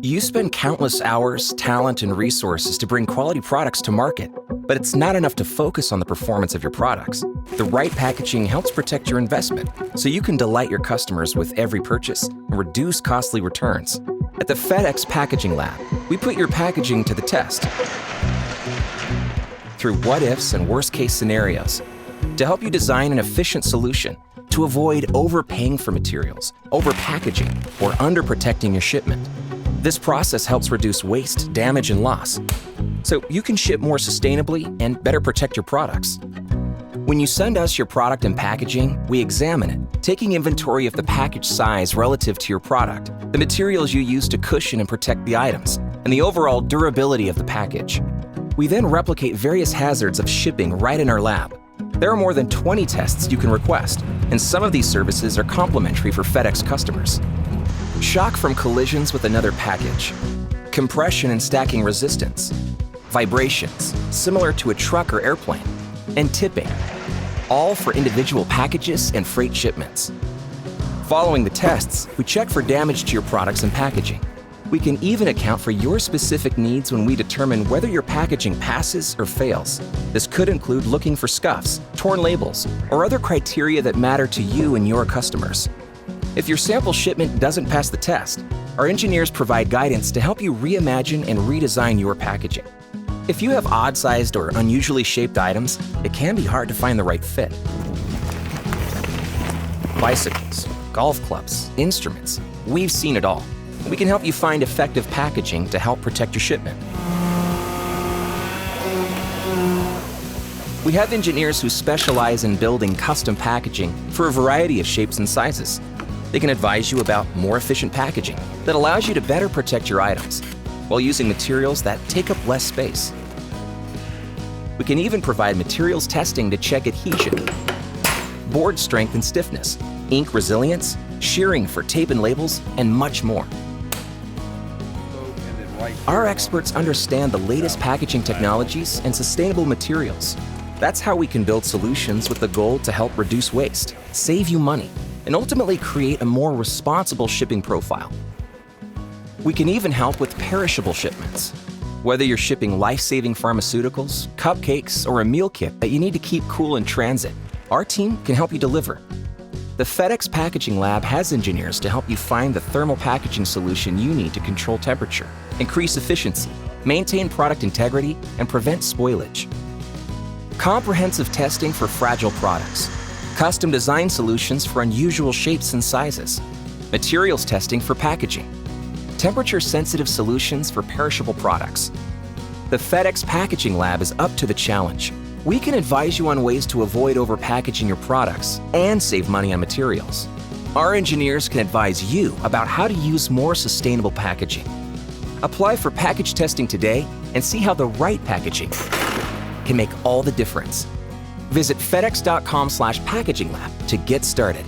You spend countless hours, talent, and resources to bring quality products to market, but it's not enough to focus on the performance of your products. The right packaging helps protect your investment, so you can delight your customers with every purchase and reduce costly returns. At the FedEx Packaging Lab, we put your packaging to the test through what-ifs and worst-case scenarios to help you design an efficient solution to avoid overpaying for materials, overpackaging, or underprotecting your shipment. This process helps reduce waste, damage, and loss, so you can ship more sustainably and better protect your products. When you send us your product and packaging, we examine it, taking inventory of the package size relative to your product, the materials you use to cushion and protect the items, and the overall durability of the package. We then replicate various hazards of shipping right in our lab. There are more than 20 tests you can request, and some of these services are complimentary for FedEx customers. Shock from collisions with another package, compression and stacking resistance, vibrations similar to a truck or airplane, and tipping, all for individual packages and freight shipments. Following the tests, we check for damage to your products and packaging. We can even account for your specific needs when we determine whether your packaging passes or fails. This could include looking for scuffs, torn labels, or other criteria that matter to you and your customers. If your sample shipment doesn't pass the test, our engineers provide guidance to help you reimagine and redesign your packaging. If you have odd-sized or unusually shaped items, it can be hard to find the right fit. Bicycles, golf clubs, instruments, we've seen it all. We can help you find effective packaging to help protect your shipment. We have engineers who specialize in building custom packaging for a variety of shapes and sizes. They can advise you about more efficient packaging that allows you to better protect your items while using materials that take up less space. We can even provide materials testing to check adhesion, board strength and stiffness, ink resilience, shearing for tape and labels, and much more. Our experts understand the latest packaging technologies and sustainable materials. That's how we can build solutions with the goal to help reduce waste, save you money, and ultimately create a more responsible shipping profile. We can even help with perishable shipments. Whether you're shipping life-saving pharmaceuticals, cupcakes, or a meal kit that you need to keep cool in transit, our team can help you deliver. The FedEx Packaging Lab has engineers to help you find the thermal packaging solution you need to control temperature, increase efficiency, maintain product integrity, and prevent spoilage. Comprehensive testing for fragile products, custom design solutions for unusual shapes and sizes, materials testing for packaging, temperature-sensitive solutions for perishable products. The FedEx Packaging Lab is up to the challenge. We can advise you on ways to avoid overpackaging your products and save money on materials. Our engineers can advise you about how to use more sustainable packaging. Apply for package testing today and see how the right packaging can make all the difference. Visit fedex.com/packaginglab to get started.